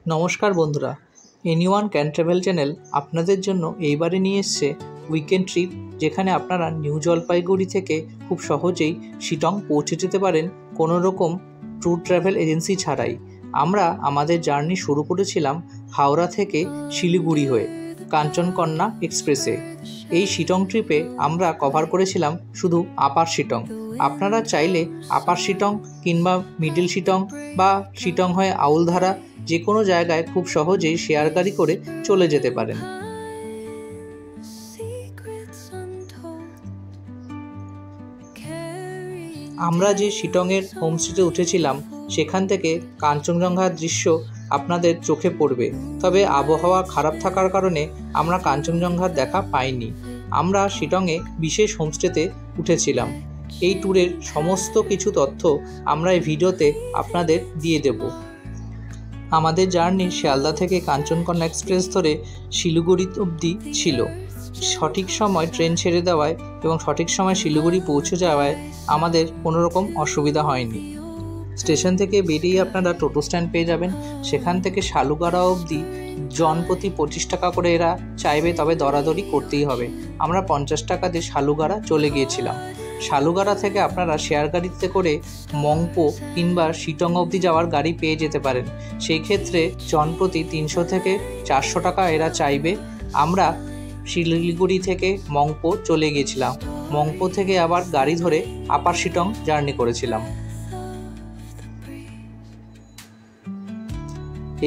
নমস্কার বন্ধুরা, anyone can travel channel আপনাদের জন্য এইবারে নিয়ে এসছে উইকেন্ড ট্রিপ, যেখানে আপনারা নিউ জলপাইগুড়ি থেকে খুব সহজেই শিটং পৌঁছে যেতে পারেন কোনো রকম ট্যুর ট্রাভেল এজেন্সি ছাড়াই। আমরা আমাদের জার্নি শুরু করেছিলাম হাওড়া থেকে শিলিগুড়ি হয়ে কাঞ্চনকন্যা এক্সপ্রেসে। এই শিটং ট্রিপে আমরা কভার করেছিলাম শুধু আপার শিটং। আপনারা চাইলে আপার শিটং কিংবা মিডল শিটং বা শিটং হয়ে আউলধারা যে কোনো জায়গায় খুব সহজেই শেয়ার গাড়ি করে চলে যেতে পারেন। আমরা যে শিটংয়ের হোমস্টেতে উঠেছিলাম সেখান থেকে কাঞ্চনজঙ্ঘার দৃশ্য আপনাদের চোখে পড়বে, তবে আবহাওয়া খারাপ থাকার কারণে আমরা কাঞ্চনজঙ্ঘার দেখা পাইনি। আমরা শিটংয়ে বিশেষ হোমস্টেতে উঠেছিলাম। এই ট্যুরের সমস্ত কিছু তথ্য আমরা এই ভিডিওতে আপনাদের দিয়ে দেব। আমাদের জার্নি শিয়ালদা থেকে কাঞ্চনকন্যা এক্সপ্রেস ধরে শিলিগুড়ি অবধি ছিল। সঠিক সময় ট্রেন ছেড়ে দেওয়ায় এবং সঠিক সময় শিলিগুড়ি পৌঁছে যাওয়ায় আমাদের কোনো রকম অসুবিধা হয়নি। স্টেশন থেকে বেরিয়ে আপনারা টোটো স্ট্যান্ড পেয়ে যাবেন। সেখান থেকে শালুগাড়া অবধি জনপ্রতি 25 টাকা করে এরা চাইবে, তবে দরাদরি করতেই হবে। আমরা 50 টাকা দিয়ে শালুগাড়া চলে গিয়েছিলাম। শালুগাড়া থেকে আপনারা শেয়ার গাড়িতে করে মংপো কিংবা শিটং অবধি যাওয়ার গাড়ি পেয়ে যেতে পারেন। সেই ক্ষেত্রে জনপ্রতি 300 থেকে 400 টাকা এরা চাইবে। আমরা শিলিগুড়ি থেকে মংপো চলে গিয়েছিলাম। মংপো থেকে আবার গাড়ি ধরে আপার শিটং জার্নি করেছিলাম।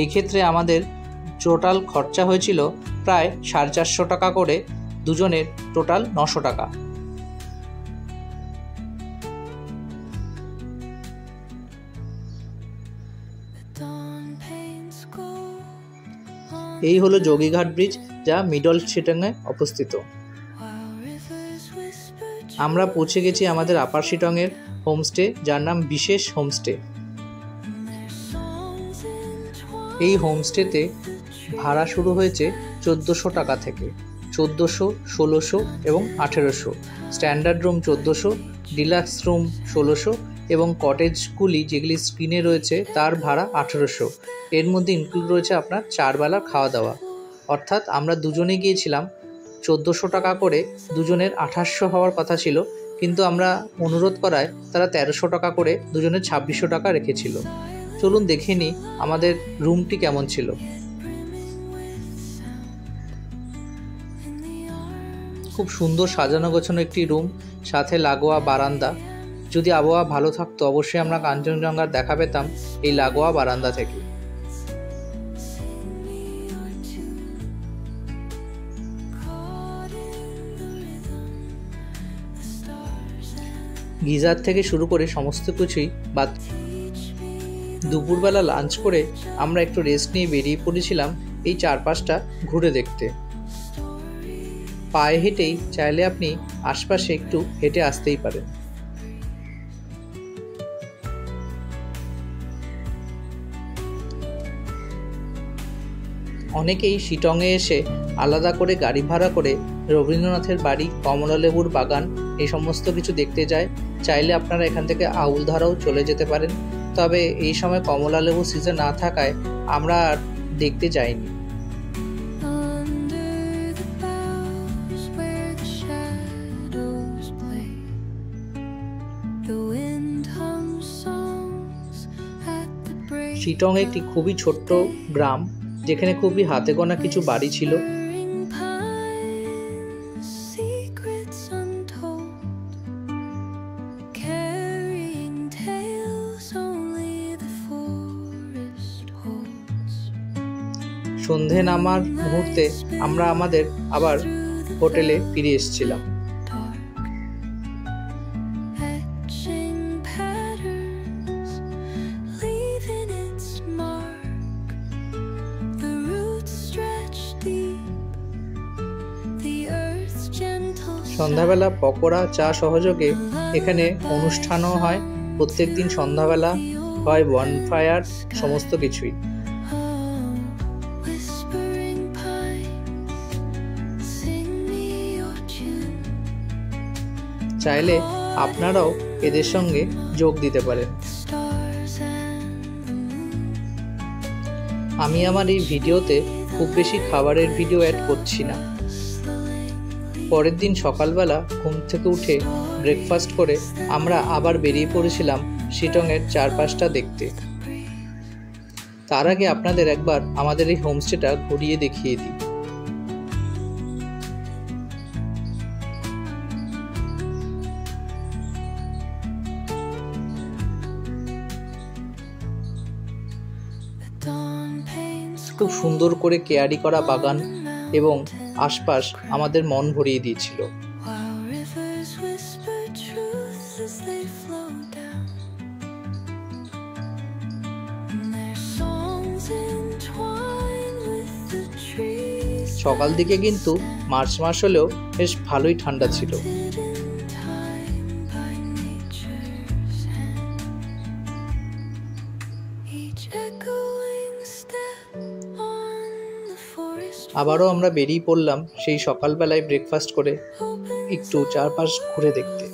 এই ক্ষেত্রে আমাদের টোটাল খরচা হয়েছিল প্রায় 450 টাকা করে, দুজনের টোটাল 900 টাকা। এই হলো যোগীঘাট ব্রিজ, যা মিডল শিটংয়ে অবস্থিত। আমরা পৌঁছে গেছি আমাদের আপার শিটংয়ের হোমস্টে, যার নাম বিশেষ হোমস্টে। এই হোমস্টেতে ভাড়া শুরু হয়েছে 1400 টাকা থেকে। 1400, 1600 এবং 1800। স্ট্যান্ডার্ড রুম 1400, ডিলাক্স রুম 1600 এবং কটেজগুলি যেগুলি স্ক্রিনে রয়েছে তার ভাড়া 1800। এর মধ্যে ইনক্লুড রয়েছে আপনার 4 বেলার খাওয়া দাওয়া। অর্থাৎ আমরা দুজনে গিয়েছিলাম 1400 টাকা করে, দুজনের 1800 হওয়ার কথা ছিল, কিন্তু আমরা অনুরোধ করায় তারা 1300 টাকা করে দুজনের 2600 টাকা রেখেছিল। চলুন দেখে নিই আমাদের রুমটি কেমন ছিল। খুব সুন্দর সাজানো গোছানো একটি রুম, সাথে লাগোয়া বারান্দা। যদি আবহাওয়া ভালো থাকতো অবশ্যই আমরা কাঞ্চনজঙ্ঘার দেখা পেতাম এই লাগোয়া বারান্দা থেকে। গিজার থেকে শুরু করে সমস্ত কিছুই বাদ। দুপুরবেলা লাঞ্চ করে আমরা একটু রেস্ট নিয়ে বেরিয়ে পড়েছিলাম এই চারপাশটা ঘুরে দেখতে। পায়ে হেঁটেই চাইলে আপনি আশপাশে একটু হেঁটে আসতেই পারেন। অনেকেই শিটংয়ে এসে আলাদা করে গাড়ি ভাড়া করে রবীন্দ্রনাথের বাড়ি, কমলালেবুর বাগান এই সমস্ত কিছু দেখতে যায়। চাইলে আপনারা এখান থেকে আউলধারাও চলে যেতে পারেন, তবে এই সময় কমলালেবু সিজন না থাকায় আমরা আর দেখতে যাইনি। শিটং একটি খুবই ছোট্ট গ্রাম, যেখানে খুবই হাতে গোনা কিছু বাড়ি ছিল। সন্ধে নামার মুহূর্তে আমরা আমাদের আবার হোটেলে ফিরে এসেছিলাম। সন্ধ্যাবেলা পকোড়া, চা সহযোগে এখানে অনুষ্ঠানও হয়। প্রত্যেক দিন সন্ধ্যাবেলা হয় বনফায়ার, সমস্ত কিছুই। চাইলে আপনারাও এদের সঙ্গে যোগ দিতে পারেন। আমি আমার এই ভিডিওতে খুব বেশি খাবারের ভিডিও অ্যাড করছি না। পরের দিন সকালবেলা ঘুম থেকে উঠে ব্রেকফাস্ট করে আমরা আবার বেরিয়ে পড়েছিলাম শিটংয়ের চারপাশটা দেখতে। তার আগে আপনাদের একবার আমাদের এই হোমস্টেটা ঘুরিয়ে দেখিয়ে দিই। খুব সুন্দর করে কেয়ারি করা বাগান এবং আশপাশ আমাদের মন ভরিয়ে দিয়েছিল। সকাল দিকে কিন্তু মার্চ মাস হলেও বেশ ভালোই ঠান্ডা ছিল। আবারও আমরা বেরিয়ে পড়লাম সেই সকালবেলায় ব্রেকফাস্ট করে একটু চারপাশ ঘুরে দেখতে।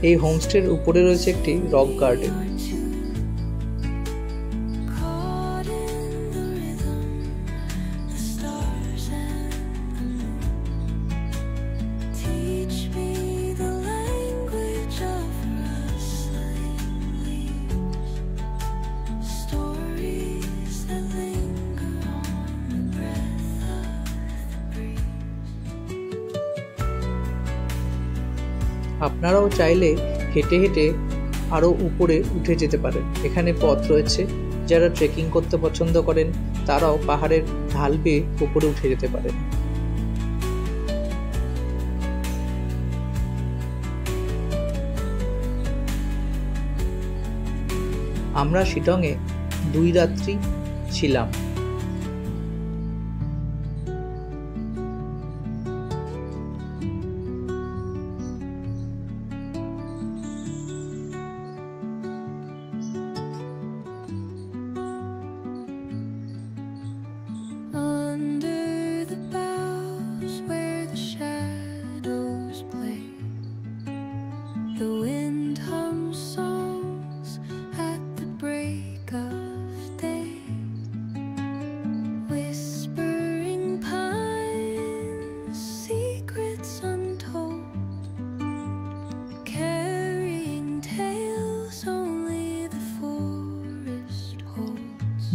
এই হোমস্টের উপরে রয়েছে একটি রক গার্ডেন। আপনারাও চাইলে হেঁটে হেঁটে আরও উপরে উঠে যেতে পারেন। এখানে পথ রয়েছে, যারা ট্রেকিং করতে পছন্দ করেন তারাও পাহাড়ের ঢাল বেয়ে উপরে উঠে যেতে পারেন। আমরা শিটংয়ে 2 রাত্রি ছিলাম।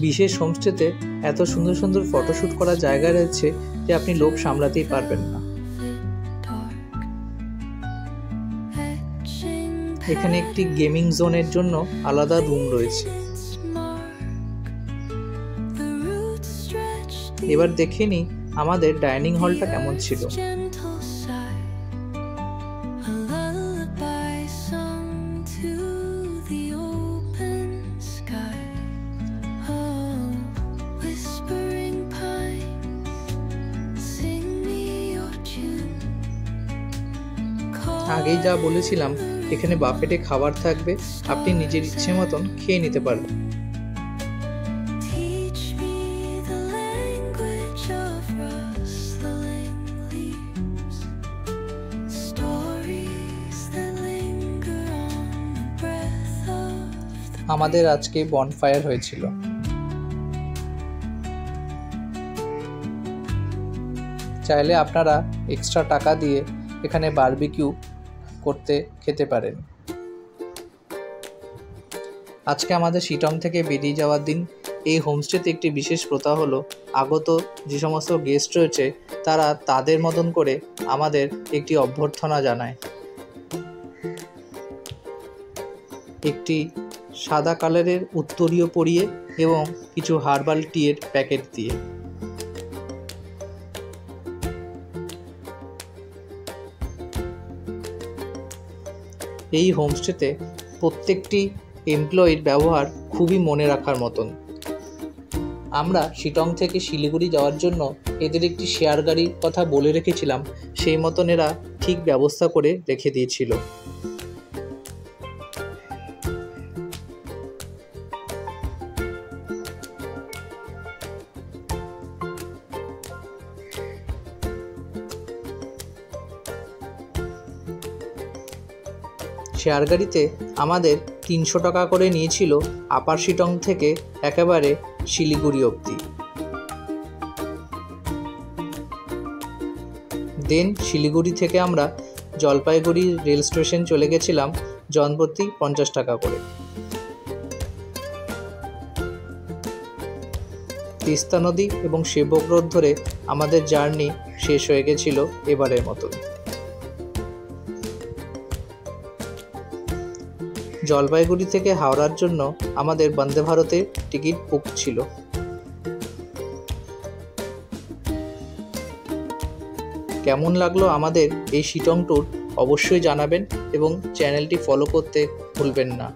বিশেষ হোমস্টেতে এত সুন্দর সুন্দর ফটোশ্যুট করার জায়গা রয়েছে যে আপনি লোভ সামলাতেই পারবেন না। এখানে একটি গেমিং জোনের জন্য আলাদা রুম রয়েছে। এবার দেখে নিই আমাদের ডাইনিং হলটা কেমন ছিল। আগেই যা বলেছিলাম, এখানে বাফেটে খাবার থাকবে, আপনি নিজের ইচ্ছে মতন খেয়ে নিতে পারবেন। আমাদের আজকে বনফায়ার হয়েছিল। চাইলে আপনারা এক্সট্রা টাকা দিয়ে এখানে বারবিকিউ করতে খেতে পারেন। আজকে আমাদের শিটং থেকে বেরিয়ে যাওয়ার দিন। এই হোমস্টেতে একটি বিশেষ প্রথা হলো, আগত যে সমস্ত গেস্ট রয়েছে তারা তাদের মতন করে আমাদের একটি অভ্যর্থনা জানায়। একটি সাদা কালারের উত্তরীয় পরিয়ে এবং কিছু হার্বাল টিয়ের প্যাকেট দিয়ে। এই হোমস্টেতে প্রত্যেকটি এমপ্লয়ির ব্যবহার খুবই মনে রাখার মতন। আমরা শিটং থেকে শিলিগুড়ি যাওয়ার জন্য এদের একটি শেয়ার গাড়ির কথা বলে রেখেছিলাম, সেই মতন এরা ঠিক ব্যবস্থা করে রেখে দিয়েছিল। শেয়ার গাড়িতে আমাদের 300 টাকা করে নিয়েছিল আপার শিটং থেকে একেবারে শিলিগুড়ি অবধি। দেন শিলিগুড়ি থেকে আমরা জলপাইগুড়ি রেল স্টেশন চলে গেছিলাম জনপ্রতি 50 টাকা করে। তিস্তা নদী এবং সেবক রোড ধরে আমাদের জার্নি শেষ হয়ে গেছিল এবারের মতন। জলপাইগুড়ি থেকে হাওড়ার জন্য আমাদের বন্দে ভারতের টিকিট বুক ছিল। কেমন লাগলো আমাদের এই শিটং ট্যুর অবশ্যই জানাবেন এবং চ্যানেলটি ফলো করতে ভুলবেন না।